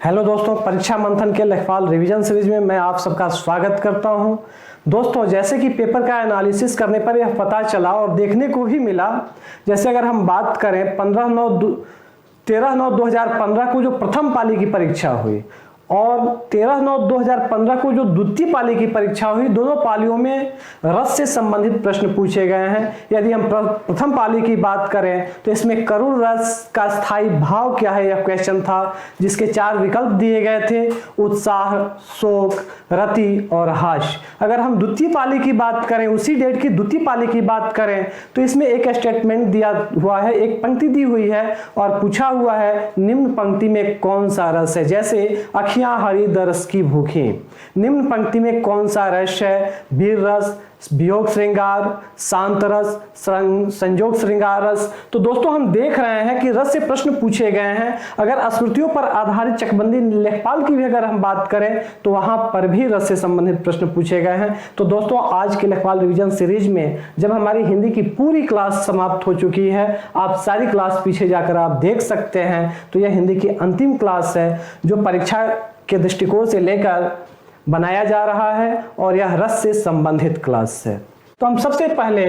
Hello दोस्तों, परीक्षा मंथन के लेखपाल रिवीजन सीरीज में मैं आप सबका स्वागत करता हूं। दोस्तों, जैसे कि पेपर का एनालिसिस करने पर यह पता चला और देखने को भी मिला, जैसे अगर हम बात करें 13/9/2015 को जो प्रथम पाली की परीक्षा हुई और 13/9/2015 को जो द्वितीय पाली की परीक्षा हुई, दोनों पालियों में रस से संबंधित प्रश्न पूछे गए हैं। यदि हम प्रथम पाली की बात करें तो इसमें करुण रस का स्थायी भाव क्या है, यह क्वेश्चन था, जिसके 4 विकल्प दिए गए थे: उत्साह, शोक, रति और हास्य। अगर हम द्वितीय पाली की बात करें, उसी डेट की द्वितीय पाली की बात करें, तो इसमें एक स्टेटमेंट दिया हुआ है, एक पंक्ति दी हुई है और पूछा हुआ है निम्न पंक्ति में कौन सा रस है। जैसे अखियां हरी दरस की भूखी, निम्न पंक्ति में कौन सा रस है? वीर रस, वियोग श्रृंगार, शांत रस, संजोग श्रृंगार रस। तो दोस्तों, हम देख रहे हैं कि रस से प्रश्न पूछे गए हैं। अगर स्मृतियों पर आधारित चकबंदी लेखपाल की भी अगर हम बात करें तो वहां पर भी रस से संबंधित प्रश्न पूछे गए हैं। तो दोस्तों, आज के लेखपाल रिवीजन सीरीज में जब हमारी हिंदी की पूरी क्लास समाप्त हो चुकी है, आप सारी क्लास पीछे जाकर आप देख सकते हैं, तो यह हिंदी की अंतिम क्लास है जो परीक्षा के दृष्टिकोण से लेकर बनाया जा रहा है और यह रस से संबंधित क्लास है। तो हम सबसे पहले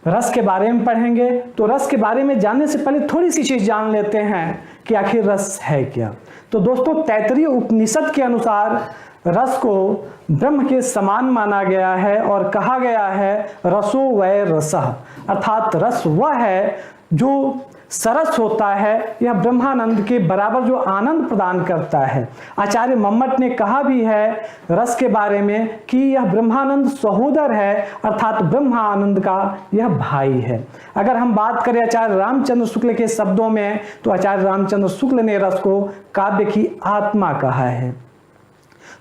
रस के बारे में पढ़ेंगे। तो रस के बारे में जानने से पहले थोड़ी सी चीज जान लेते हैं कि आखिर रस है क्या। तो दोस्तों, तैत्तिरीय उपनिषद के अनुसार रस को ब्रह्म के समान माना गया है और कहा गया है रसो वै रसः, अर्थात रस वह है जो सरस होता है, यह ब्रह्मानंद के बराबर जो आनंद प्रदान करता है। आचार्य मम्मट ने कहा भी है रस के बारे में कि यह ब्रह्मानंद सहोदर है, अर्थात ब्रह्मानंद का यह भाई है। अगर हम बात करें आचार्य रामचंद्र शुक्ल के शब्दों में, तो आचार्य रामचंद्र शुक्ल ने रस को काव्य की आत्मा कहा है।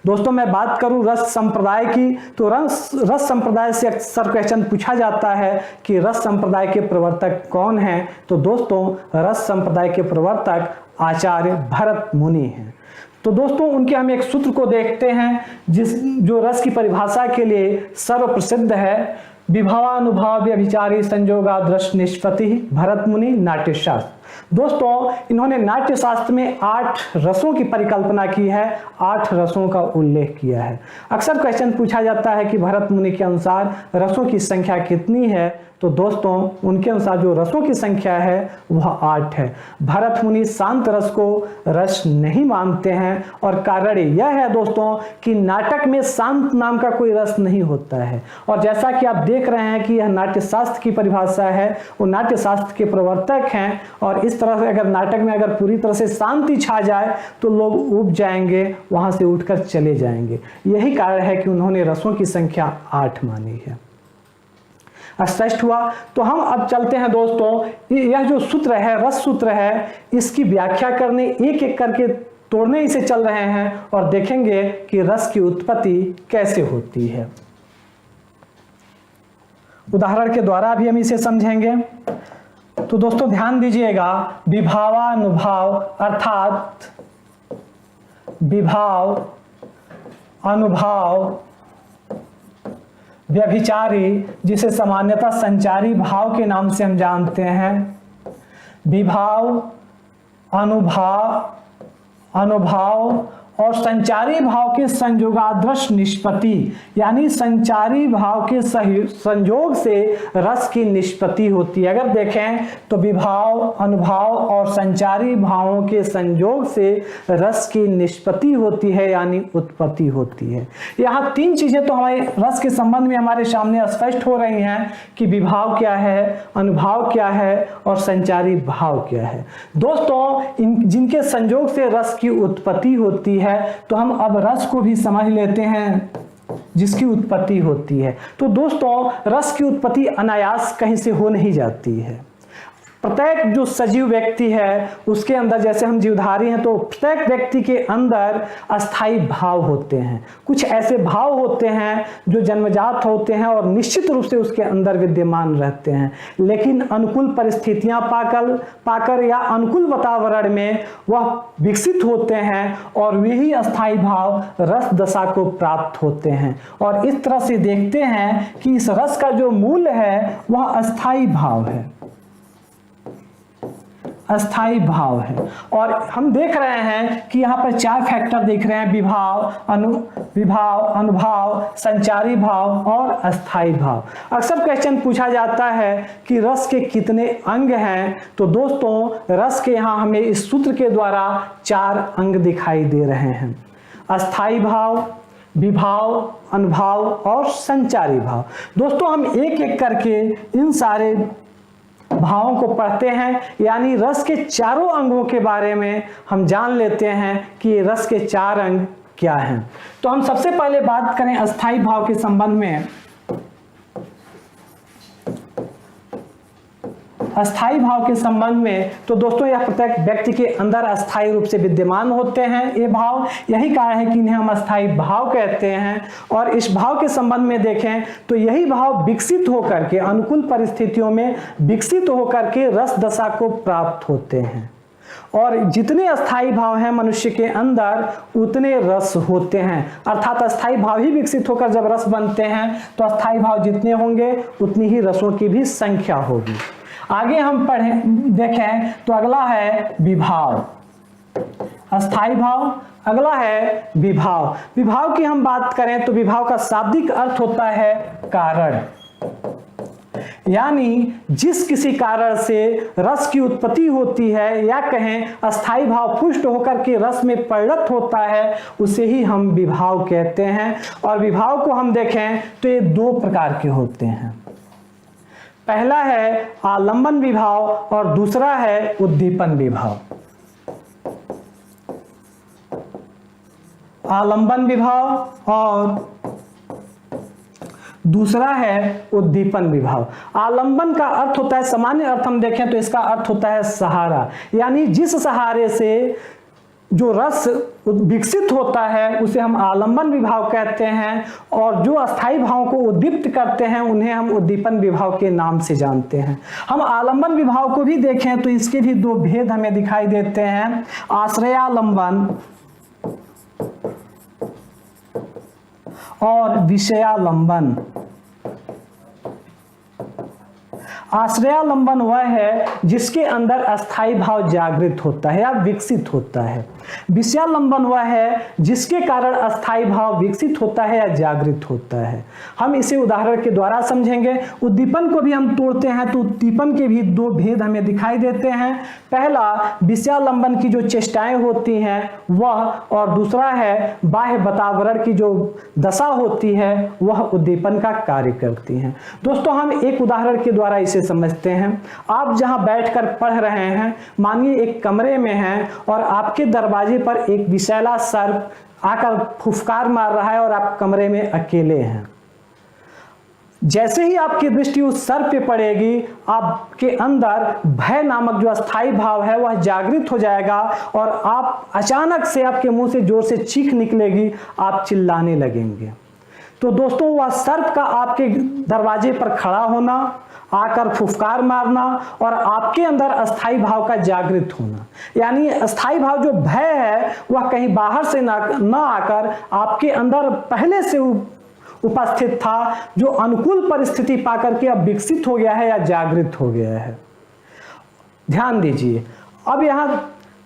दोस्तों, मैं बात करूं रस संप्रदाय की, तो रस संप्रदाय से अक्सर क्वेश्चन पूछा जाता है कि रस संप्रदाय के प्रवर्तक कौन हैं। तो दोस्तों, रस संप्रदाय के प्रवर्तक आचार्य भरत मुनि हैं। तो दोस्तों, उनके हम एक सूत्र को देखते हैं जो रस की परिभाषा के लिए सर्वप्रसिद्ध है: विभवानुभाव व्यभिचारी संयोगादृश निष्पत्ति भरत मुनि नाट्यशास्त्र। दोस्तों, इन्होंने नाट्य शास्त्र में 8 रसों की परिकल्पना की है, 8 रसों का उल्लेख किया है। अक्सर क्वेश्चन पूछा जाता है कि भरत मुनि के अनुसार रसों की संख्या कितनी है। तो दोस्तों, उनके अनुसार जो रसों की संख्या है वह 8 है। भरत मुनि शांत रस को रस नहीं मानते हैं और कारण यह है दोस्तों कि नाटक में शांत नाम का कोई रस नहीं होता है। और जैसा कि आप देख रहे हैं कि यह नाट्य शास्त्र की परिभाषा है, वो नाट्य शास्त्र के प्रवर्तक हैं और इस तरह से अगर नाटक में अगर पूरी तरह से शांति छा जाए तो लोग उब जाएंगे, वहां से उठकर चले जाएंगे। यही कारण है कि उन्होंने रसों की संख्या 8 मानी है। स्पष्ट हुआ? तो हम अब चलते हैं दोस्तों, यह जो सूत्र है, रस सूत्र है, इसकी व्याख्या करने एक एक करके तोड़ने ही से चल रहे हैं और देखेंगे कि रस की उत्पत्ति कैसे होती है। उदाहरण के द्वारा भी हम इसे समझेंगे। तो दोस्तों, ध्यान दीजिएगा, विभावानुभाव अर्थात विभाव अनुभाव व्यभिचारी, जिसे सामान्यतः संचारी भाव के नाम से हम जानते हैं। विभाव अनुभाव और संचारी भाव के संयोगादृश निष्पत्ति, यानी संचारी भाव के संयोग से रस की निष्पत्ति होती है। अगर देखें तो विभाव अनुभाव और संचारी भावों के संयोग से रस की निष्पत्ति होती है, यानी उत्पत्ति होती है। यहाँ 3 चीजें तो हमारे रस के संबंध में हमारे सामने स्पष्ट हो रही हैं कि विभाव क्या है, अनुभाव क्या है और संचारी भाव क्या है। दोस्तों, जिनके संयोग से रस की उत्पत्ति होती है, तो हम अब रस को भी समझ लेते हैं जिसकी उत्पत्ति होती है। तो दोस्तों, रस की उत्पत्ति अनायास कहीं से हो नहीं जाती है। प्रत्येक जो सजीव व्यक्ति है उसके अंदर, जैसे हम जीवधारी हैं, तो प्रत्येक व्यक्ति के अंदर अस्थाई भाव होते हैं। कुछ ऐसे भाव होते हैं जो जन्मजात होते हैं और निश्चित रूप से उसके अंदर विद्यमान रहते हैं, लेकिन अनुकूल परिस्थितियां पाकर या अनुकूल वातावरण में वह विकसित होते हैं और वही अस्थाई भाव रस दशा को प्राप्त होते हैं। और इस तरह से देखते हैं कि इस रस का जो मूल है वह अस्थाई भाव है। अस्थाई भाव है। और हम देख रहे हैं कि यहाँ पर 4 फैक्टर दिख रहे हैं, विभाव, विभाव, अनुभाव, संचारी भाव और अस्थाई भाव। अक्सर क्वेश्चन पूछा जाता है कि रस के कितने अंग हैं, तो दोस्तों रस के यहाँ हमें इस सूत्र के द्वारा 4 अंग दिखाई दे रहे हैं, अस्थाई भाव, विभाव, अनुभाव और संचारी भाव। दोस्तों हम एक एक करके इन सारे भावों को पढ़ते हैं, यानी रस के चारों अंगों के बारे में हम जान लेते हैं कि रस के 4 अंग क्या हैं। तो हम सबसे पहले बात करें अस्थाई भाव के संबंध में। अस्थाई भाव के संबंध में तो दोस्तों यह प्रत्येक व्यक्ति के अंदर अस्थाई रूप से विद्यमान होते हैं ये भाव, यही कारण है कि इन्हें हम अस्थाई भाव कहते हैं। और इस भाव के संबंध में देखें तो यही भाव विकसित होकर के अनुकूल परिस्थितियों में विकसित होकर के रस दशा को प्राप्त होते हैं। और जितने अस्थाई भाव हैं मनुष्य के अंदर उतने रस होते हैं, अर्थात अस्थाई भाव ही विकसित होकर जब रस बनते हैं तो अस्थाई भाव जितने होंगे उतनी ही रसों की भी संख्या होगी। आगे हम पढ़ें देखें तो अगला है विभाव, अस्थाई भाव, अगला है विभाव। विभाव की हम बात करें तो विभाव का शाब्दिक अर्थ होता है कारण, यानी जिस किसी कारण से रस की उत्पत्ति होती है या कहें अस्थाई भाव पुष्ट होकर के रस में परिणत होता है उसे ही हम विभाव कहते हैं। और विभाव को हम देखें तो ये 2 प्रकार के होते हैं, पहला है आलंबन विभाव और दूसरा है उद्दीपन विभाव। आलंबन विभाव और दूसरा है उद्दीपन विभाव। आलंबन का अर्थ होता है, सामान्य अर्थ हम देखें तो इसका अर्थ होता है सहारा, यानी जिस सहारे से जो रस विकसित होता है उसे हम आलंबन विभाव कहते हैं। और जो अस्थाई भावों को उद्दीप्त करते हैं उन्हें हम उद्दीपन विभाव के नाम से जानते हैं। हम आलंबन विभाव को भी देखें तो इसके भी 2 भेद हमें दिखाई देते हैं, आश्रयालंबन और विषयालंबन। आश्रयालंबन वह है जिसके अंदर अस्थाई भाव जागृत होता है या विकसित होता है। विषयालंबन वह है जिसके कारण अस्थाई भाव विकसित होता है या जागृत होता है। हम इसे उदाहरण के द्वारा समझेंगे। उद्दीपन को भी हम तोड़ते हैं तो उद्दीपन के भी 2 भेद हमें दिखाई देते हैं, पहला विषयालंबन की जो चेष्टाएं होती हैं वह, और दूसरा है बाह्य वातावरण की जो दशा होती है वह उद्दीपन का कार्य करती हैं। दोस्तों हम एक उदाहरण के द्वारा इसे समझते हैं। आप जहां बैठकर पढ़ रहे हैं, मानिए एक कमरे में हैं और आपके दरवाजे पर एक विषैला सर्प आकर फुफकार मार रहा है और आप कमरे में अकेले हैं। जैसे ही आपकी दृष्टि उस सर्प पे पड़ेगी आपके अंदर भय नामक जो अस्थाई भाव है वह जागृत हो जाएगा और आप अचानक से आपके मुंह से जोर से चीख निकलेगी, आप चिल्लाने लगेंगे। तो दोस्तों वह सर्प का आपके दरवाजे पर खड़ा होना, आकर फुफकार मारना और आपके अंदर अस्थाई भाव का जागृत होना, यानी अस्थाई भाव जो भय है वह कहीं बाहर से ना आकर आपके अंदर पहले से उपस्थित था, जो अनुकूल परिस्थिति पाकर के अब विकसित हो गया है या जागृत हो गया है। ध्यान दीजिए, अब यहां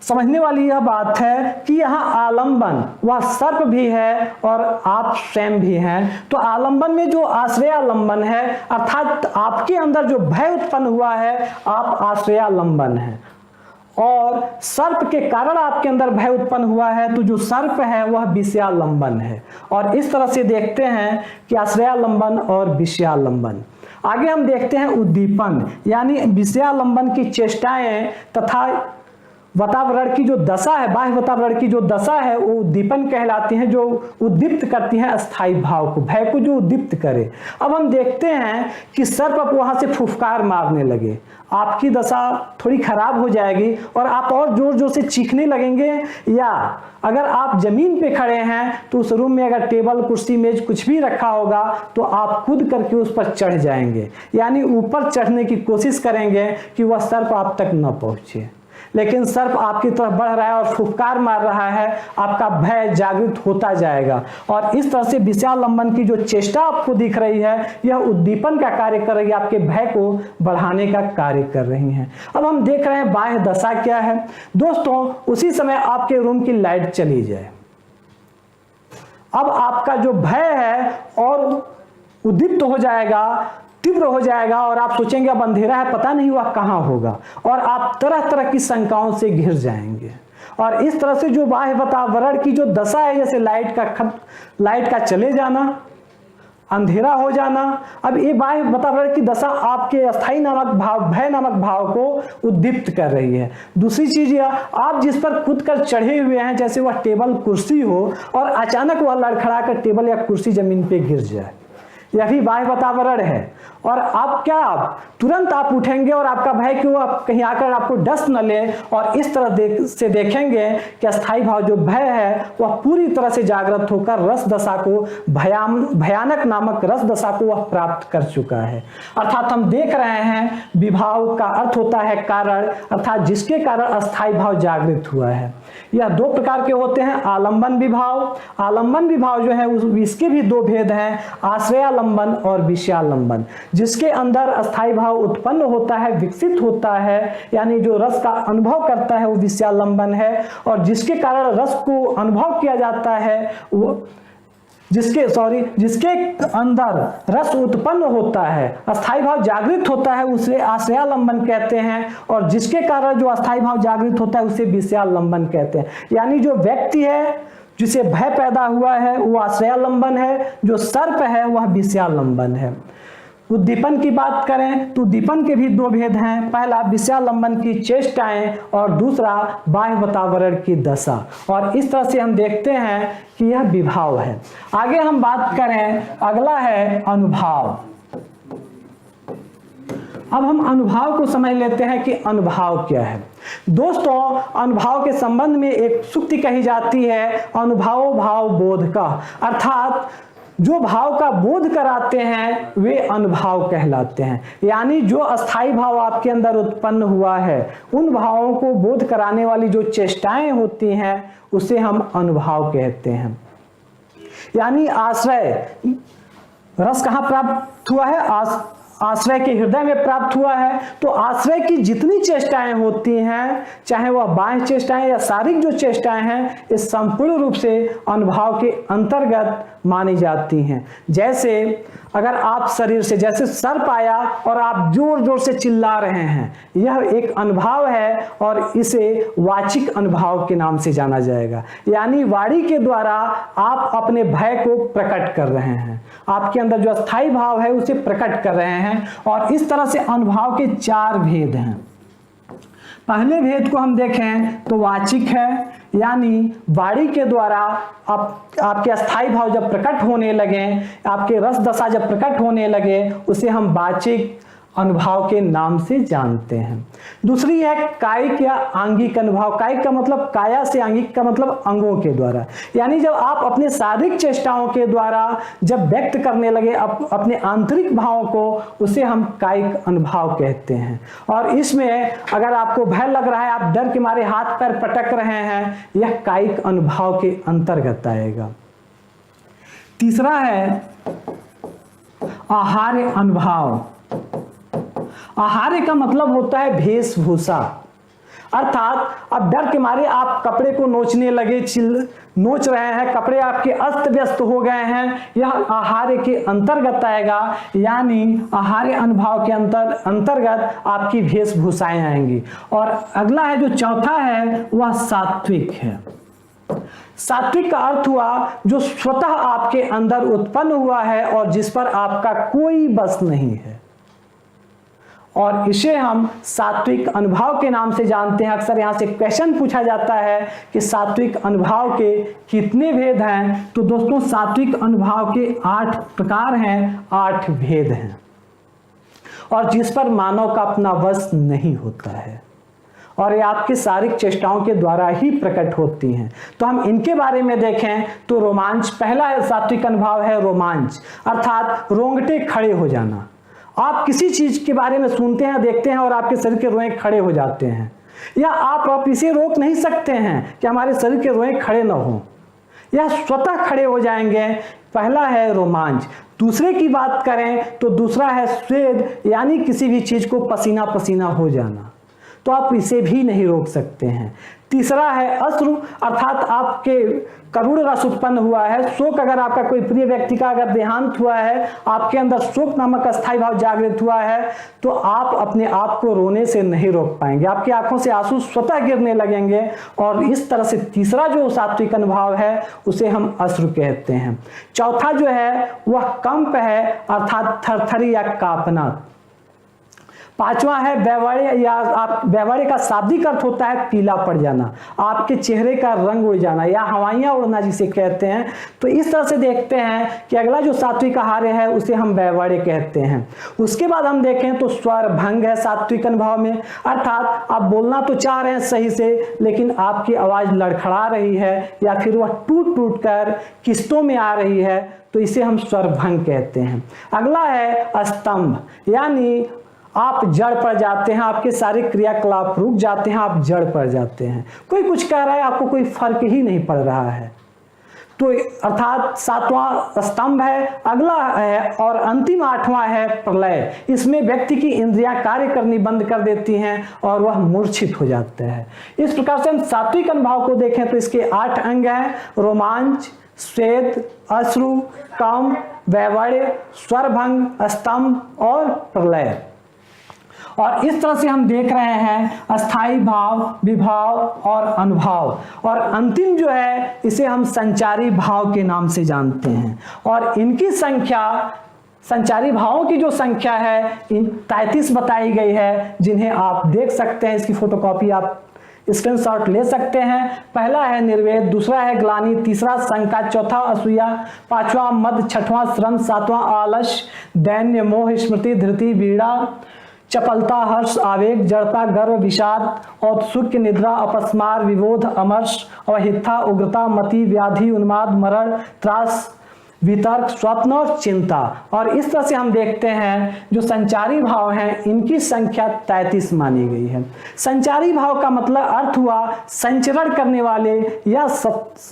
समझने वाली यह बात है कि यहाँ आलंबन वह सर्प भी है और आप स्वयं भी हैं। तो आलंबन में जो आश्रयालंबन है अर्थात आपके अंदर जो भय उत्पन्न हुआ है आप आश्रयालंबन है, और सर्प के कारण आपके अंदर भय उत्पन्न हुआ है तो जो सर्प है वह विषयालंबन है। और इस तरह से देखते हैं कि आश्रयालंबन और विषयालंबन। आगे हम देखते हैं उद्दीपन, यानी विषयालंबन की चेष्टाएं तथा वातावरण की जो दशा है, बाह्य वातावरण की जो दशा है वो उद्दीपन कहलाती है, जो उद्दीप्त करती है अस्थाई भाव को, भय को जो उद्दीप्त करे। अब हम देखते हैं कि सर्प अब वहां से फुफकार मारने लगे, आपकी दशा थोड़ी खराब हो जाएगी और आप और जोर जोर से चीखने लगेंगे, या अगर आप जमीन पे खड़े हैं तो उस रूम में अगर टेबल कुर्सी मेज कुछ भी रखा होगा तो आप कूद करके उस पर चढ़ जाएंगे, यानी ऊपर चढ़ने की कोशिश करेंगे कि वह सर्प आप तक न पहुंचे। लेकिन सर्प आपकी तरफ बढ़ रहा है और फुफकार मार रहा है, आपका भय जागृत होता जाएगा। और इस तरह से विषयालंबन की जो चेष्टा आपको दिख रही है, यह उद्दीपन का कार्य कर रही है, आपके भय को बढ़ाने का कार्य कर रही है। अब हम देख रहे हैं बाह्य दशा क्या है। दोस्तों, उसी समय आपके रूम की लाइट चली जाए, अब आपका जो भय है और उद्दीप्त हो जाएगा, तीव्र हो जाएगा, और आप सोचेंगे अब अंधेरा है, पता नहीं वह कहां होगा, और आप तरह तरह की शंकाओं से घिर जाएंगे। और इस तरह से जो बाह्य वातावरण की जो दशा है, जैसे लाइट का चले जाना, अंधेरा हो जाना, अब ये बाह्य वातावरण की दशा आपके अस्थाई नामक भाव, भय नामक भाव को उद्दीप्त कर रही है। दूसरी चीज यह, आप जिस पर कूद कर चढ़े हुए हैं, जैसे वह टेबल कुर्सी हो और अचानक वह लड़खड़ा कर टेबल या कुर्सी जमीन पे गिर जाए, यह भी बाह्य वातावरण है। और आप तुरंत आप उठेंगे और आपका भय कि वो कहीं आकर आपको डस न ले, और इस तरह से देखेंगे कि अस्थाई भाव जो भय है वह पूरी तरह से जागृत होकर रस दशा को, भयानक नामक रस दशा को वह प्राप्त कर चुका है। अर्थात हम देख रहे हैं विभाव का अर्थ होता है कारण, अर्थात जिसके कारण अस्थाई भाव जागृत हुआ है। यह दो प्रकार के होते हैं, आलंबन विभाव। आलंबन विभाव जो है इसके भी दो भेद हैं, आश्रयालंबन और विषयालंबन। जिसके अंदर अस्थाई भाव उत्पन्न होता है, विकसित होता है, यानी जो रस का अनुभव करता है वो विषयालंबन है। और जिसके कारण रस को अनुभव किया जाता है वो जिसके अंदर रस उत्पन्न होता है, अस्थाई भाव जागृत होता है, उसे आश्रयालंबन कहते हैं। और जिसके कारण जो अस्थाई भाव जागृत होता है उसे विषयालंबन कहते हैं। यानी जो व्यक्ति है जिसे भय पैदा हुआ है वो आश्रयालंबन है, जो सर्प है वह विषयालंबन है। उद्दीपन की बात करें तो उद्दीपन के भी दो भेद हैं, पहला विषयालंबन की चेष्टाएं और दूसरा बाह्य वातावरण की दशा। और इस तरह से हम देखते हैं कि यह विभाव है। आगे हम बात करें, अगला है अनुभाव। अब हम अनुभाव को समझ लेते हैं कि अनुभाव क्या है। दोस्तों, अनुभाव के संबंध में एक सूक्ति कही जाती है, अनुभावो भाव बोध का, अर्थात जो भाव का बोध कराते हैं वे अनुभाव कहलाते हैं। यानी जो अस्थाई भाव आपके अंदर उत्पन्न हुआ है, उन भावों को बोध कराने वाली जो चेष्टाएं होती हैं उसे हम अनुभाव कहते हैं। यानी आश्रय, रस कहाँ प्राप्त हुआ है? आश्रय के हृदय में प्राप्त हुआ है। तो आश्रय की जितनी चेष्टाएं होती हैं, चाहे वह बाह्य चेष्टाएं या शारीरिक जो चेष्टाएं हैं, ये संपूर्ण रूप से अनुभाव के अंतर्गत मानी जाती हैं। जैसे अगर आप शरीर से, जैसे सर्प आया और आप जोर जोर से चिल्ला रहे हैं, यह एक अनुभाव है और इसे वाचिक अनुभाव के नाम से जाना जाएगा। यानी वाणी के द्वारा आप अपने भय को प्रकट कर रहे हैं, आपके अंदर जो अस्थाई भाव है उसे प्रकट कर रहे हैं। और इस तरह से अनुभाव के चार भेद हैं। पहले भेद को हम देखें तो वाचिक है, यानी वाणी के द्वारा आपके अस्थाई भाव जब प्रकट होने लगे, आपके रस दशा जब प्रकट होने लगे, उसे हम वाचिक अनुभाव के नाम से जानते हैं। दूसरी है कायिक या आंगिक अनुभाव। कायिक का मतलब काया से, आंगिक का मतलब अंगों के द्वारा। यानी जब आप अपने शारीरिक चेष्टाओं के द्वारा जब व्यक्त करने लगे अपने आंतरिक भावों को, उसे हम कायिक अनुभाव कहते हैं। और इसमें अगर आपको भय लग रहा है, आप डर के मारे हाथ पैर पटक रहे हैं, यह कायिक अनुभाव के अंतर्गत आएगा। तीसरा है आहार्य अनुभाव। आहार्य का मतलब होता है वेशभूषा, अर्थात अब डर के मारे आप कपड़े को नोचने लगे, नोच रहे हैं, कपड़े आपके अस्त व्यस्त हो गए हैं, यह आहार्य के अंतर्गत आएगा। यानी आहार्य अनुभाव के अंतर्गत आपकी वेशभूषाएं आएंगी। और अगला है जो चौथा है वह सात्विक है। सात्विक का अर्थ हुआ जो स्वतः आपके अंदर उत्पन्न हुआ है और जिस पर आपका कोई बस नहीं है, और इसे हम सात्विक अनुभाव के नाम से जानते हैं। अक्सर यहाँ से क्वेश्चन पूछा जाता है कि सात्विक अनुभाव के कितने भेद हैं। तो दोस्तों, सात्विक अनुभाव के 8 प्रकार हैं, 8 भेद हैं, और जिस पर मानव का अपना वश नहीं होता है, और ये आपके शारीरिक चेष्टाओं के द्वारा ही प्रकट होती हैं। तो हम इनके बारे में देखें तो रोमांच, पहला है सात्विक अनुभाव है रोमांच, अर्थात रोंगटे खड़े हो जाना। आप किसी चीज के बारे में सुनते हैं, देखते हैं और आपके शरीर के रोए खड़े हो जाते हैं, या आप इसे रोक नहीं सकते हैं कि हमारे शरीर के रोए खड़े न हों, या स्वतः खड़े हो जाएंगे। पहला है रोमांच। दूसरे की बात करें तो दूसरा है स्वेद, यानी किसी भी चीज को पसीना पसीना हो जाना, तो आप इसे भी नहीं रोक सकते हैं। तीसरा है अश्रु, अर्थात आपके करुण रस उत्पन्न हुआ है, शोक, अगर आपका कोई प्रिय व्यक्ति का अगर देहांत हुआ है, आपके अंदर शोक नामक अस्थायी भाव जागृत हुआ है, तो आप अपने आप को रोने से नहीं रोक पाएंगे, आपकी आंखों से आंसू स्वतः गिरने लगेंगे। और इस तरह से तीसरा जो सात्विक अनुभाव है उसे हम अश्रु कहते हैं। चौथा जो है वह कंप है, अर्थात थरथरी या कांपना। पांचवा है वैवाड़े, या आप वैवाड़े का शाब्दिक अर्थ होता है पीला पड़ जाना, आपके चेहरे का रंग उड़ जाना या हवाइयां उड़ना जिसे कहते हैं। तो इस तरह से देखते हैं कि अगला जो सात्विक आहार्य है उसे हम वैवाड़े कहते हैं। उसके बाद हम देखें तो स्वर भंग है सात्विक अनुभाव में, अर्थात आप बोलना तो चाह रहे हैं सही से, लेकिन आपकी आवाज लड़खड़ा रही है या फिर वह टूट टूट कर किस्तों में आ रही है, तो इसे हम स्वर भंग कहते हैं। अगला है स्तंभ, यानी आप जड़ पड़ जाते हैं, आपके सारे क्रियाकलाप रुक जाते हैं, आप जड़ पड़ जाते हैं, कोई कुछ कह रहा है आपको कोई फर्क ही नहीं पड़ रहा है, तो अर्थात सातवां स्तंभ है। अगला है और अंतिम आठवां है प्रलय। इसमें व्यक्ति की इंद्रियां कार्य करनी बंद कर देती हैं और वह मूर्छित हो जाता है। इस प्रकार से हम सात्विक अनुभाव को देखें तो इसके 8 अंग हैं: रोमांच, स्वेद, अश्रु, कंप, वैवाड़े, स्वरभंग, स्तंभ और प्रलय। और इस तरह से हम देख रहे हैं अस्थाई भाव, विभाव और अनुभाव, और अंतिम जो है इसे हम संचारी भाव के नाम से जानते हैं। और इनकी संख्या, संचारी भावों की जो संख्या है 33 बताई गई है, जिन्हें आप देख सकते हैं। इसकी फोटोकॉपी आप स्क्रीनशॉट ले सकते हैं। पहला है निर्वेद, दूसरा है ग्लानि, तीसरा शंका, चौथा असूया, पांचवा मद, छठवां श्रम, सातवां आलस्य, दैन्य, मोह, स्मृति, धृति, पीड़ा, चपलता, हर्ष, आवेग, जड़ता, गर्व, विषाद, औत्सुक्य, निद्रा, अपस्मार, विबोध, अमर्ष, अवहिता, उग्रता, मति, व्याधि, उन्माद, मरण, त्रास, वितर्क, स्वप्न और चिंता। और इस तरह से हम देखते हैं जो संचारी भाव हैं इनकी संख्या 33 मानी गई है। संचारी भाव का मतलब अर्थ हुआ संचरण करने वाले या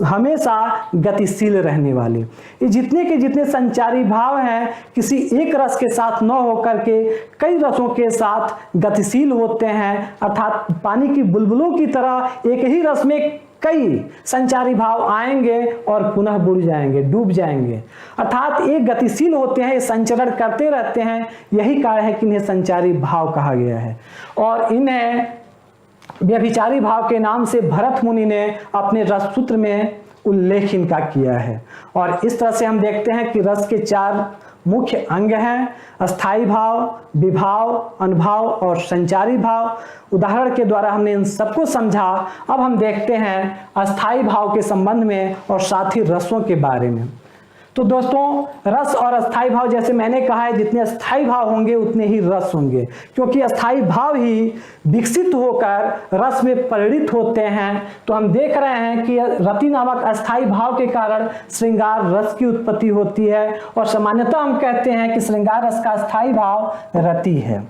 हमेशा गतिशील रहने वाले। ये जितने के जितने संचारी भाव हैं किसी एक रस के साथ न होकर के कई रसों के साथ गतिशील होते हैं, अर्थात पानी की बुलबुलों की तरह एक ही रस में कई संचारी भाव आएंगे और पुनः बुड़ जाएंगे, डूब जाएंगे, अर्थात एक गतिशील होते हैं, संचरण करते रहते हैं। यही कारण है कि इन्हें संचारी भाव कहा गया है। और इन्हें व्यभिचारी भाव के नाम से भरत मुनि ने अपने रस सूत्र में उल्लेख इनका किया है। और इस तरह से हम देखते हैं कि रस के 4 मुख्य अंग हैं: अस्थाई भाव, विभाव, अनुभाव और संचारी भाव। उदाहरण के द्वारा हमने इन सबको समझा। अब हम देखते हैं अस्थाई भाव के संबंध में और साथ ही रसों के बारे में। तो दोस्तों रस और अस्थाई भाव, जैसे मैंने कहा है, जितने अस्थाई भाव होंगे उतने ही रस होंगे, क्योंकि अस्थाई भाव ही विकसित होकर रस में परिणित होते हैं। तो हम देख रहे हैं कि रति नामक अस्थाई भाव के कारण श्रृंगार रस की उत्पत्ति होती है, और सामान्यतः हम कहते हैं कि श्रृंगार रस का अस्थाई भाव रति है।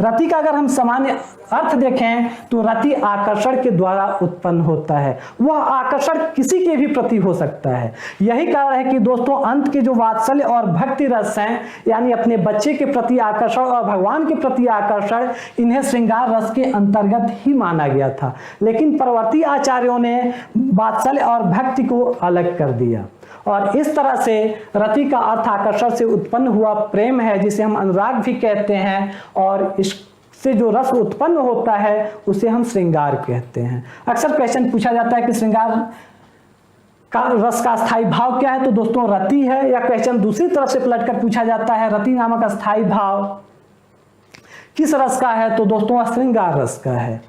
रति का अगर हम सामान्य अर्थ देखें तो रति आकर्षण के द्वारा उत्पन्न होता है। वह आकर्षण किसी के भी प्रति हो सकता है। यही कारण है कि दोस्तों अंत के जो वात्सल्य और भक्ति रस हैं, यानी अपने बच्चे के प्रति आकर्षण और भगवान के प्रति आकर्षण, इन्हें श्रृंगार रस के अंतर्गत ही माना गया था। लेकिन परवर्ती आचार्यों ने वात्सल्य और भक्ति को अलग कर दिया, और इस तरह से रति का अर्थ आकर्षण से उत्पन्न हुआ प्रेम है, जिसे हम अनुराग भी कहते हैं, और इससे जो रस उत्पन्न होता है उसे हम श्रृंगार कहते हैं। अक्सर क्वेश्चन पूछा जाता है कि श्रृंगार का रस का अस्थाई भाव क्या है, तो दोस्तों रति है। या क्वेश्चन दूसरी तरफ से पलटकर पूछा जाता है रति नामक अस्थाई भाव किस रस का है, तो दोस्तों श्रृंगार रस का है।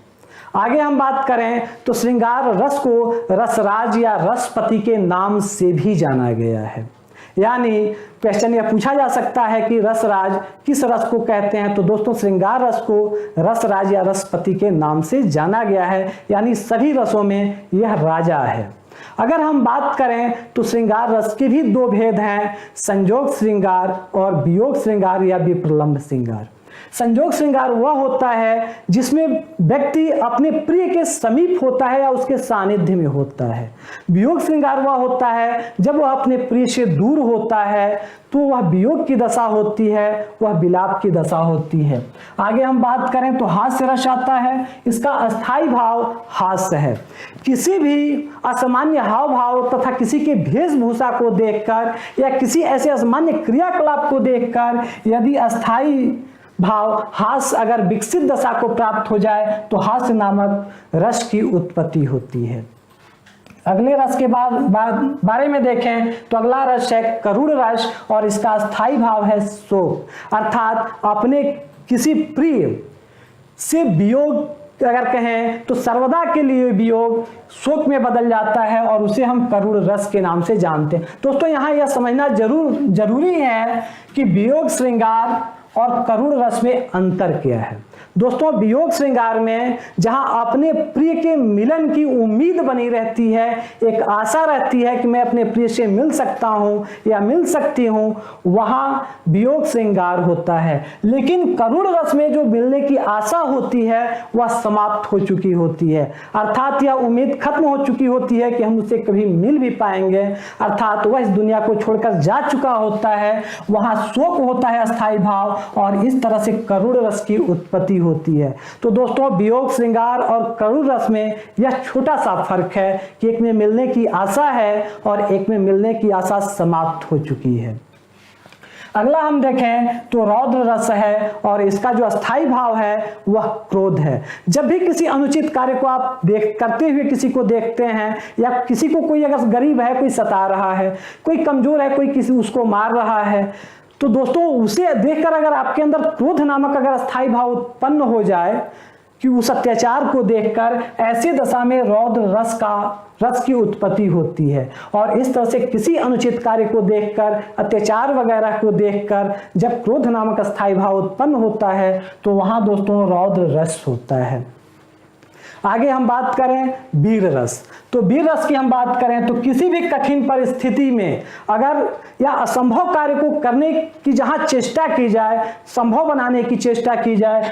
आगे हम बात करें तो श्रृंगार रस को रसराज या रसपति के नाम से भी जाना गया है। यानी क्वेश्चन यह पूछा जा सकता है कि रसराज किस रस को कहते हैं, तो दोस्तों श्रृंगार रस को रसराज या रसपति के नाम से जाना गया है, यानी सभी रसों में यह राजा है। अगर हम बात करें तो श्रृंगार रस के भी 2 भेद हैं: संयोग श्रृंगार और वियोग श्रृंगार या विप्रलंब श्रृंगार। संजोग श्रृंगार वह होता है जिसमें व्यक्ति अपने प्रिय के समीप होता है या उसके सानिध्य में होता है। वियोग श्रृंगार वह होता है जब वह अपने प्रिय से दूर होता है, तो वह वियोग की दशा होती है, वह विलाप की दशा होती है। आगे हम बात करें तो हास्य रस आता है। इसका अस्थाई भाव हास्य है। किसी भी असामान्य हाव भाव तथा किसी के वेशभूषा को देखकर या किसी ऐसे असामान्य क्रियाकलाप को देखकर यदि अस्थाई भाव हास्य अगर विकसित दशा को प्राप्त हो जाए तो हास्य नामक रस की उत्पत्ति होती है। अगले रस के बारे में देखें तो अगला रस है करुण रस और इसका स्थायी भाव है शोक, अर्थात अपने किसी प्रिय से वियोग अगर कहें तो सर्वदा के लिए वियोग शोक में बदल जाता है और उसे हम करुण रस के नाम से जानते हैं। दोस्तों यहाँ यह समझना जरूरी है कि वियोग श्रृंगार और करुण रस में अंतर क्या है। दोस्तों वियोग श्रृंगार में जहां अपने प्रिय के मिलन की उम्मीद बनी रहती है, एक आशा रहती है कि मैं अपने प्रिय से मिल सकता हूं या मिल सकती हूं, वहां वियोग श्रृंगार होता है। लेकिन करुण रस में जो मिलने की आशा होती है वह समाप्त हो चुकी होती है, अर्थात यह उम्मीद खत्म हो चुकी होती है कि हम उससे कभी मिल भी पाएंगे, अर्थात वह इस दुनिया को छोड़कर जा चुका होता है। वहां शोक होता है अस्थायी भाव और इस तरह से करुण रस की उत्पत्ति होती है। तो दोस्तों वियोग श्रृंगार और करुण रस में यह छोटा सा फर्क है कि एक में मिलने की आशा है और एक में मिलने की आशा समाप्त हो चुकी है। अगला हम देखें तो रौद्र रस है और इसका जो अस्थाई भाव है वह क्रोध है। जब भी किसी अनुचित कार्य को आप करते हुए किसी को देखते हैं या किसी को कोई अगर गरीब है, कोई सता रहा है, कोई कमजोर है, कोई किसी उसको मार रहा है, तो दोस्तों उसे देखकर अगर आपके अंदर क्रोध नामक अगर अस्थाई भाव उत्पन्न हो जाए कि उस अत्याचार को देखकर, ऐसे दशा में रौद्र रस की उत्पत्ति होती है। और इस तरह से किसी अनुचित कार्य को देखकर, अत्याचार वगैरह को देखकर जब क्रोध नामक अस्थाई भाव उत्पन्न होता है तो वहां दोस्तों रौद्र रस होता है। आगे हम बात करें वीर रस। तो वीर रस की हम बात करें तो किसी भी कठिन परिस्थिति में अगर या असंभव कार्य को करने की जहां चेष्टा की जाए, संभव बनाने की चेष्टा की जाए,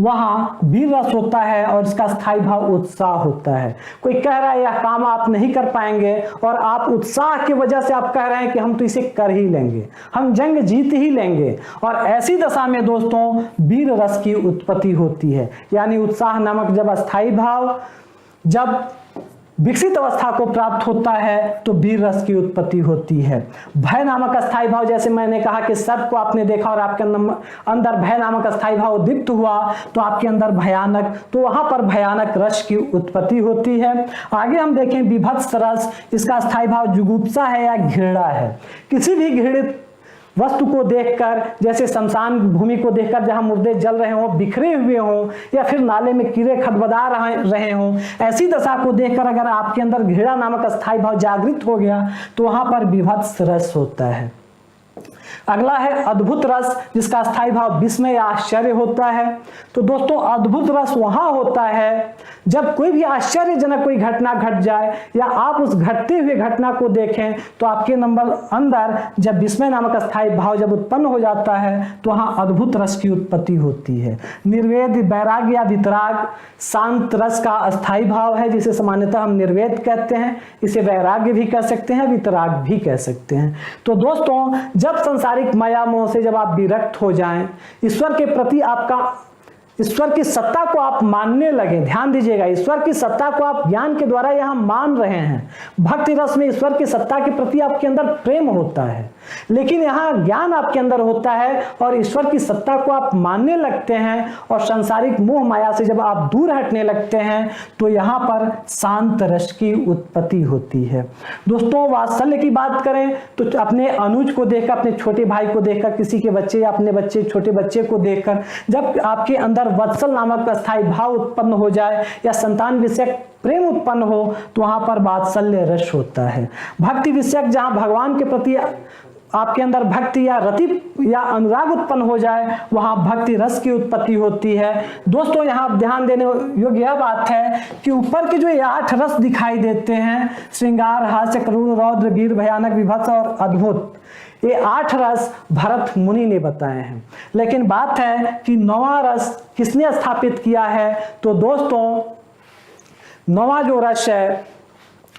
वहां वीर रस होता है और इसका स्थायी भाव उत्साह होता है। कोई कह रहा है यह काम आप नहीं कर पाएंगे और आप उत्साह की वजह से आप कह रहे हैं कि हम तो इसे कर ही लेंगे, हम जंग जीत ही लेंगे, और ऐसी दशा में दोस्तों वीर रस की उत्पत्ति होती है। यानी उत्साह नामक जब अस्थायी भाव जब विकसित अवस्था को प्राप्त होता है तो वीर रस की उत्पत्ति होती है। भय नामक अस्थायी भाव, जैसे मैंने कहा कि सर्प को आपने देखा और आपके अंदर भय नामक अस्थायी भाव उद्दीप्त हुआ तो आपके अंदर भयानक, तो वहां पर भयानक रस की उत्पत्ति होती है। आगे हम देखें विभत्स रस। इसका अस्थायी भाव जुगुप्सा है या घृणा है। किसी भी घृणित वस्तु को देखकर, जैसे शमशान भूमि को देखकर जहां मुर्दे जल रहे हों, बिखरे हुए हों, या फिर नाले में कीड़े खदबदा रहे हों, ऐसी दशा को देखकर अगर आपके अंदर घृणा नामक अस्थायी भाव जागृत हो गया तो वहां पर विभत्स रस होता है। अगला है अद्भुत रस, जिसका स्थायी भाव विस्मय या आश्चर्य होता है। तो दोस्तों अद्भुत रस वहां होता है जब कोई भी आश्चर्यजनक कोई घटना घट जाए या आप उस घटते हुए घटना को देखें तो आपके अंदर जब विस्मय नामक स्थायी भाव जब उत्पन्न हो जाता है तो वहां अद्भुत रस की उत्पत्ति होती है। निर्वेद, वैराग्य या वितराग शांत रस का अस्थायी भाव है, जिसे सामान्यतः हम निर्वेद कहते हैं, इसे वैराग्य भी कह सकते हैं, वितराग भी कह सकते हैं। तो दोस्तों जब संसारिक माया मोह से जब आप विरक्त हो जाएं, ईश्वर के प्रति ईश्वर की सत्ता को आप मानने लगे, ध्यान दीजिएगा, ईश्वर की सत्ता को आप ज्ञान के द्वारा यहां मान रहे हैं। भक्ति रस में ईश्वर की सत्ता के प्रति आपके अंदर प्रेम होता है, लेकिन यहां ज्ञान आपके अंदर होता है और ईश्वर की सत्ता को आप मानने लगते हैं और सांसारिक मोह माया से जब आप दूर हटने लगते हैं तो यहां पर शांत रस की उत्पत्ति होती है। दोस्तों वात्सल्य की बात करें तो अपने अनुज को देखकर, अपने छोटे भाई को देखकर, किसी के बच्चे या अपने बच्चे, छोटे बच्चे को देखकर जब आपके अंदर वत्सल नामक अस्थायी भाव उत्पन्न हो जाए या संतान विषयक प्रेम उत्पन्न हो तो वहां पर वात्सल्य रस होता है। भक्ति विषयक जहां भगवान के प्रति आपके अंदर भक्ति या रति या अनुराग उत्पन्न हो जाए वहां भक्ति रस की उत्पत्ति होती है। दोस्तों यहां ध्यान देने योग्य यह बात है कि ऊपर के जो ये 8 रस दिखाई देते हैं, श्रृंगार, हास्य, करुण, रौद्र, वीर, भयानक, विभत्स और अद्भुत, ये 8 रस भरत मुनि ने बताए हैं। लेकिन बात है कि 9वां रस किसने स्थापित किया है? तो दोस्तों 9वां जो रस है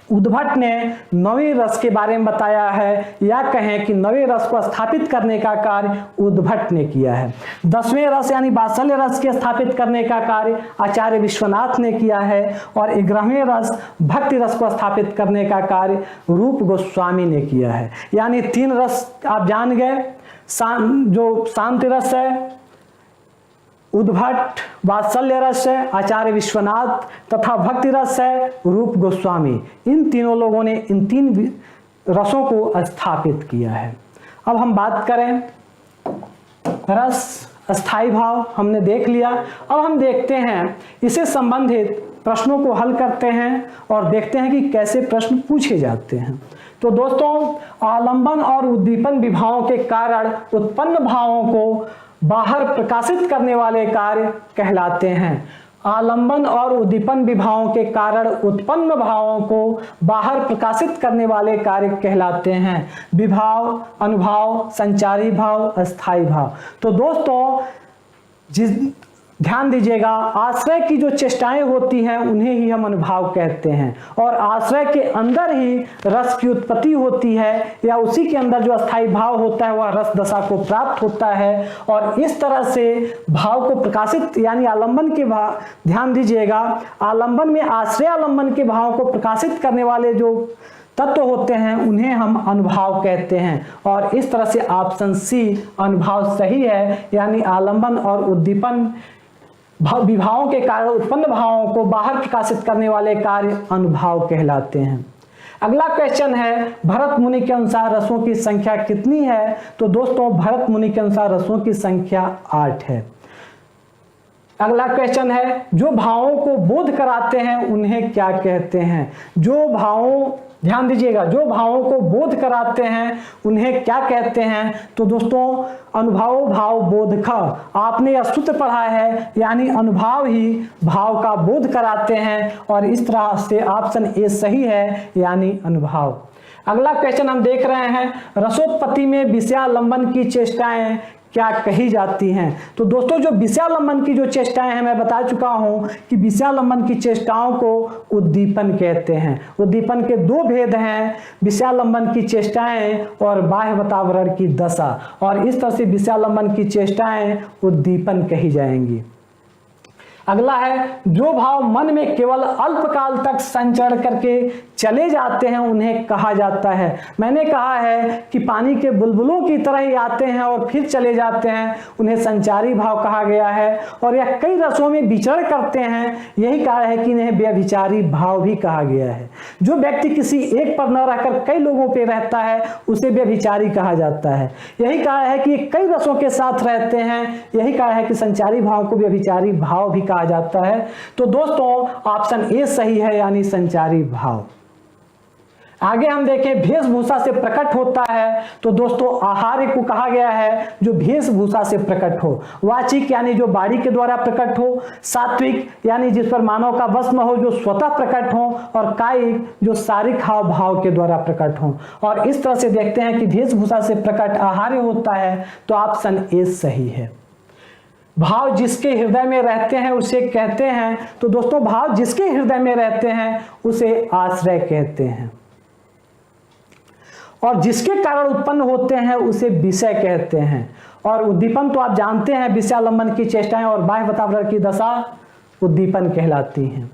उद्भट ने 9वीं रस के बारे में बताया है, या कहें कि 9वें रस को स्थापित करने का कार्य उद्भट ने किया है। 10वें रस यानी वात्सल्य रस के स्थापित करने का कार्य आचार्य विश्वनाथ ने किया है, और 11वें रस भक्ति रस को स्थापित करने का कार्य रूप गोस्वामी ने किया है। यानी 3 रस आप जान गए, जो शांति रस है उद्भट, वात्सल्य रस है आचार्य विश्वनाथ, तथा भक्ति रस है रूप गोस्वामी। इन तीनों लोगों ने इन 3 रसों को स्थापित किया है। अब हम बात करें रस अस्थाई भाव, हमने देख लिया। अब हम देखते हैं इससे संबंधित प्रश्नों को हल करते हैं और देखते हैं कि कैसे प्रश्न पूछे जाते हैं। तो दोस्तों आलंबन और उद्दीपन विभावों के कारण उत्पन्न भावों को बाहर प्रकाशित करने वाले कार्य कहलाते हैं। आलंबन और उद्दीपन विभावों के कारण उत्पन्न भावों को बाहर प्रकाशित करने वाले कार्य कहलाते हैं विभाव, अनुभाव, संचारी भाव, अस्थाई भाव। तो दोस्तों ध्यान दीजिएगा, आश्रय की जो चेष्टाएं होती हैं उन्हें ही हम अनुभाव कहते हैं, और आश्रय के अंदर ही रस की उत्पत्ति होती है, या उसी के अंदर जो अस्थाई भाव होता है वह रस दशा को प्राप्त होता है। और इस तरह से भाव को प्रकाशित यानी आलंबन के भाव, ध्यान दीजिएगा, आलंबन में आश्रय आलंबन के भाव को प्रकाशित करने वाले जो तत्व होते हैं उन्हें हम अनुभाव कहते हैं। और इस तरह से ऑप्शन सी अनुभाव सही है, यानी आलंबन और उद्दीपन विभावों के कारण उत्पन्न भावों को बाहर प्रकाशित करने वाले कार्य अनुभाव कहलाते हैं। अगला क्वेश्चन है भरत मुनि के अनुसार रसों की संख्या कितनी है? तो दोस्तों भरत मुनि के अनुसार रसों की संख्या 8 है। अगला क्वेश्चन है जो भावों को बोध कराते हैं उन्हें क्या कहते हैं? जो भावों, ध्यान दीजिएगा, जो भावों को बोध कराते हैं उन्हें क्या कहते हैं? तो दोस्तों अनुभाव भाव बोध का आपने यह सूत्र पढ़ा है, यानी अनुभाव ही भाव का बोध कराते हैं, और इस तरह से ऑप्शन ए सही है, यानी अनुभाव। अगला क्वेश्चन हम देख रहे हैं रसोत्पत्ति में विषयालंबन की चेष्टाएं क्या कही जाती हैं? तो दोस्तों जो विषयालंबन की जो चेष्टाएं हैं, मैं बता चुका हूं कि विषयालंबन की चेष्टाओं को उद्दीपन कहते हैं। उद्दीपन के 2 भेद हैं, विषयालंबन की चेष्टाएं और बाह्य वातावरण की दशा, और इस तरह से विषयालंबन की चेष्टाएं उद्दीपन कही जाएंगी। अगला है जो भाव मन में केवल अल्पकाल तक संचरण करके चले जाते हैं उन्हें कहा जाता है। मैंने कहा है कि पानी के बुलबुलों की तरह ही आते हैं और फिर चले जाते हैं, उन्हें संचारी भाव कहा गया है, और यह कई रसों में विचरण करते हैं, यही कारण है कि इन्हें व्यभिचारी भाव भी कहा गया है। जो व्यक्ति किसी एक पर न रहकर कई लोगों पर रहता है उसे व्यभिचारी कहा जाता है। यही कारण है कि कई रसों के साथ रहते हैं, यही कारण है कि संचारी भाव को व्यभिचारी भाव भी जाता है। तो दोस्तों ऑप्शन ए सही है, यानी संचारी भाव। आगे हम देखें वेशभूषा से प्रकट होता है। तो दोस्तों आहार्य को कहा गया है जो वेशभूषा से प्रकट हो, वाचिक यानी जो बाड़ी के द्वारा प्रकट हो, सात्विक यानी जिस पर मानव का वश न हो, जो स्वतः प्रकट हो, और कायिक जो शारीरिक हाव भाव के द्वारा प्रकट हो। और इस तरह से देखते हैं कि वेशभूषा से प्रकट आहार्य होता है, तो ऑप्शन ए सही है। भाव जिसके हृदय में रहते हैं उसे कहते हैं, तो दोस्तों भाव जिसके हृदय में रहते हैं उसे आश्रय कहते हैं, और जिसके कारण उत्पन्न होते हैं उसे विषय कहते हैं। और उद्दीपन तो आप जानते हैं, विषयालंबन की चेष्टाएं और बाह्य वातावरण की दशा उद्दीपन कहलाती हैं,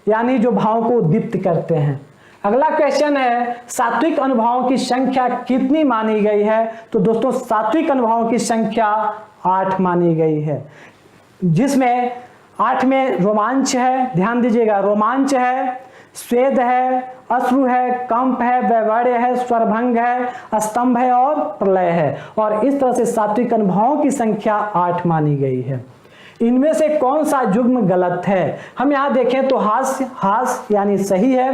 यानी जो भावों को उद्दीप्त करते हैं। अगला क्वेश्चन है सात्विक अनुभवों की संख्या कितनी मानी गई है? तो दोस्तों सात्विक अनुभवों की संख्या 8 मानी गई है, जिसमें 8 में रोमांच है, ध्यान दीजिएगा, रोमांच है, स्वेद है, अश्रु है, कंप है, वैवाड्य है, स्वरभंग है, स्तंभ है और प्रलय है। और इस तरह से सात्विक अनुभवों की संख्या 8 मानी गई है। इनमें से कौन सा युग्म गलत है? हम यहाँ देखें तो हास्य, हास यानी सही है।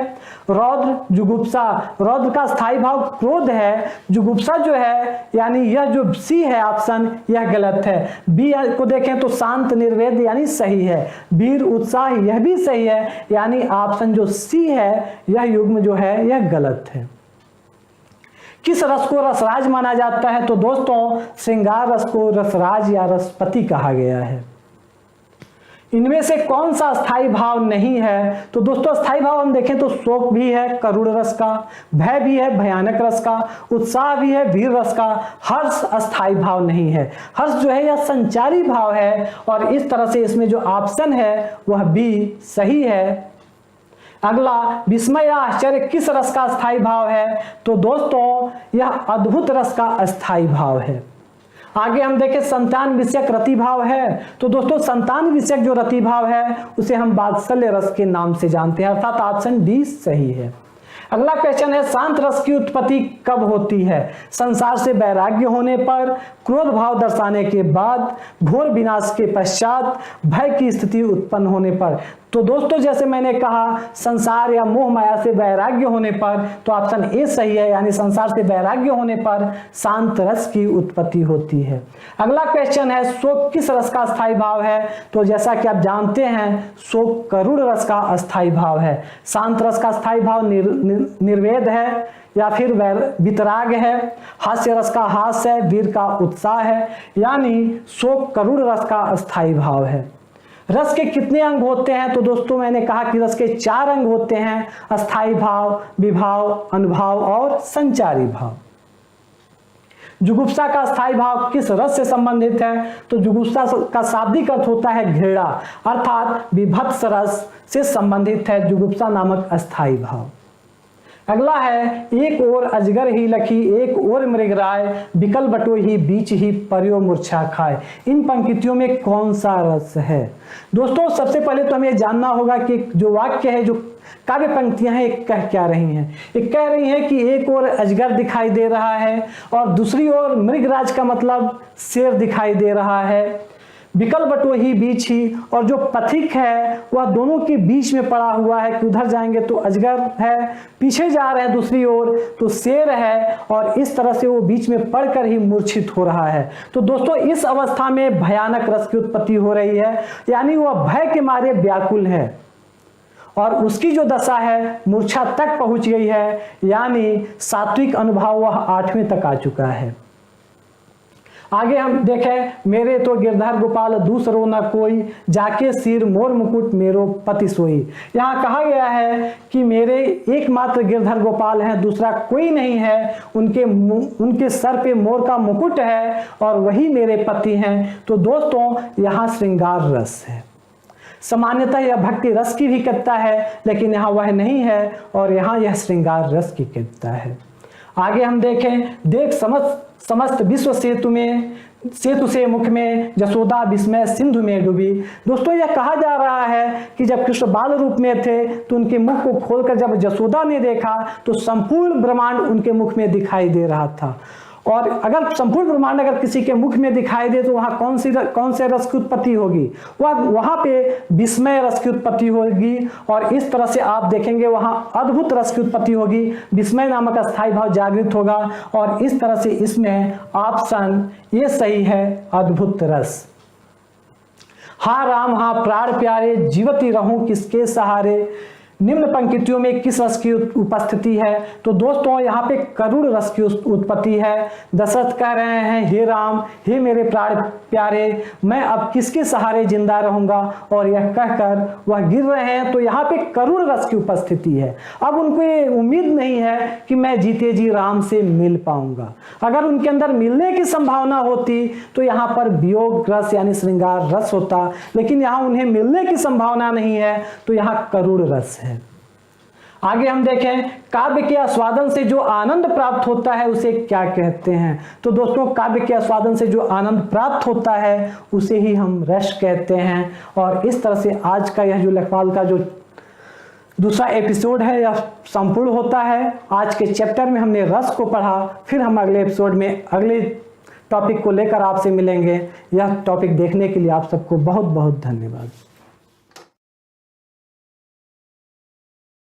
रौद्र, जुगुप्सा, रौद्र का स्थायी भाव क्रोध है। जुगुप्सा जो है यानी यह जो सी है ऑप्शन, यह गलत है। बी को देखें तो शांत, निर्वेद यानी सही है। वीर, उत्साह, यह भी सही है, यानी ऑप्शन जो सी है यह युग्म जो है यह गलत है। किस रस को रसराज माना जाता है? तो दोस्तों श्रृंगार रस को रसराज या रसपति कहा गया है। इनमें से कौन सा अस्थाई भाव नहीं है? तो दोस्तों अस्थाई भाव हम देखें तो शोक भी है करुण रस का, भय भी है भयानक रस का, उत्साह भी है वीर रस का, हर्ष अस्थाई भाव नहीं है। हर्ष जो है यह संचारी भाव है और इस तरह से इसमें जो ऑप्शन है वह बी सही है। अगला, विस्मय या आश्चर्य किस रस का अस्थाई भाव है? तो दोस्तों यह अद्भुत रस का अस्थाई भाव है। आगे हम देखें संतान विषयक रति भाव है। तो दोस्तों संतान विषयक जो रति भाव है उसे हम वात्सल्य रस के नाम से जानते हैं, अर्थात ऑप्शन डी सही है। अगला क्वेश्चन है शांत रस की उत्पत्ति कब होती है? संसार से वैराग्य होने पर, क्रोध भाव दर्शाने के बाद, घोर विनाश के पश्चात, भय की स्थिति उत्पन्न होने पर। तो दोस्तों जैसे मैंने कहा संसार या मोह माया से वैराग्य होने पर, तो ऑप्शन ए सही है, यानी संसार से वैराग्य होने पर शांत रस की उत्पत्ति होती है। अगला क्वेश्चन है शोक किस रस का अस्थाई भाव है? तो जैसा कि आप जानते हैं शोक करुण रस का अस्थाई भाव है। शांत रस का अस्थाई भाव निर्वेद है या फिर वितराग है, हास्य रस का हास्य है, वीर का उत्साह है, यानी शोक करुण रस का अस्थाई भाव है। रस के कितने अंग होते हैं? तो दोस्तों मैंने कहा कि रस के 4 अंग होते हैं, अस्थाई भाव, विभाव, अनुभाव और संचारी भाव। जुगुप्सा का अस्थाई भाव किस रस से संबंधित है? तो जुगुप्सा का शाब्दिक अर्थ होता है घृणा, अर्थात विभत्स रस से संबंधित है जुगुप्सा नामक अस्थाई भाव। अगला है एक ओर अजगर ही लखी एक ओर मृगराय, बिकल बटो ही बीच ही पर्यो मूर्छा खाए। इन पंक्तियों में कौन सा रस है? दोस्तों सबसे पहले तो हमें जानना होगा कि जो वाक्य है, जो काव्य पंक्तियां हैं, एक कह क्या रही हैं। एक कह रही है कि एक ओर अजगर दिखाई दे रहा है और दूसरी ओर मृगराज का मतलब शेर दिखाई दे रहा है, विकल बटो ही बीच ही, और जो पथिक है वह दोनों के बीच में पड़ा हुआ है कि उधर जाएंगे तो अजगर है, पीछे जा रहे हैं दूसरी ओर तो शेर है, और इस तरह से वो बीच में पड़कर ही मूर्छित हो रहा है। तो दोस्तों इस अवस्था में भयानक रस की उत्पत्ति हो रही है, यानी वह भय के मारे व्याकुल है और उसकी जो दशा है मूर्छा तक पहुंच गई है, यानी सात्विक अनुभव वह 8वें तक आ चुका है। आगे हम देखें मेरे तो गिरधर गोपाल दूसरो न कोई, जाके सिर मोर मुकुट मेरो पति सोई। यहाँ कहा गया है कि मेरे एकमात्र गिरधर गोपाल हैं, दूसरा कोई नहीं है, उनके सर पे मोर का मुकुट है और वही मेरे पति हैं। तो दोस्तों यहाँ श्रृंगार रस है। सामान्यतः यह भक्ति रस की भी कहता है, लेकिन यहाँ वह नहीं है और यहाँ यह श्रृंगार रस की कहता है। आगे हम देखें देख समस्त विश्व सेतु से मुख में, जसोदा विस्मय सिंधु में डूबी। दोस्तों यह कहा जा रहा है कि जब कृष्ण बाल रूप में थे तो उनके मुख को खोलकर जब जसोदा ने देखा तो संपूर्ण ब्रह्मांड उनके मुख में दिखाई दे रहा था। और अगर संपूर्ण ब्रह्मांड अगर किसी के मुख में दिखाई दे तो वहाँ कौन से रस की उत्पत्ति होगी? वहाँ पे विस्मय रस की उत्पत्ति होगी, और इस तरह से आप देखेंगे वहाँ अद्भुत रस की उत्पत्ति होगी, विस्मय नामक अस्थाई भाव जागृत होगा, और इस तरह से इसमें ऑप्शन ये सही है, अद्भुत रस। हा राम हा प्राण प्यारे, जीवती रहूं किसके सहारे। निम्न पंक्तियों में किस रस की उपस्थिति है? तो दोस्तों यहाँ पे करुण रस की उत्पत्ति है। दशरथ कह रहे हैं हे राम, हे मेरे प्राण प्यारे, मैं अब किसके सहारे जिंदा रहूंगा, और यह कहकर वह गिर रहे हैं। तो यहाँ पे करुण रस की उपस्थिति है। अब उनको ये उम्मीद नहीं है कि मैं जीते जी राम से मिल पाऊंगा। अगर उनके अंदर मिलने की संभावना होती तो यहाँ पर वियोग रस यानी श्रृंगार रस होता, लेकिन यहाँ उन्हें मिलने की संभावना नहीं है, तो यहाँ करुण रस है। आगे हम देखें काव्य के आस्वादन से जो आनंद प्राप्त होता है उसे क्या कहते हैं? तो दोस्तों काव्य के आस्वादन से जो आनंद प्राप्त होता है उसे ही हम रस कहते हैं। और इस तरह से आज का यह जो लेखपाल का जो दूसरा एपिसोड है यह संपूर्ण होता है। आज के चैप्टर में हमने रस को पढ़ा, फिर हम अगले एपिसोड में अगले टॉपिक को लेकर आपसे मिलेंगे। यह टॉपिक देखने के लिए आप सबको बहुत बहुत धन्यवाद।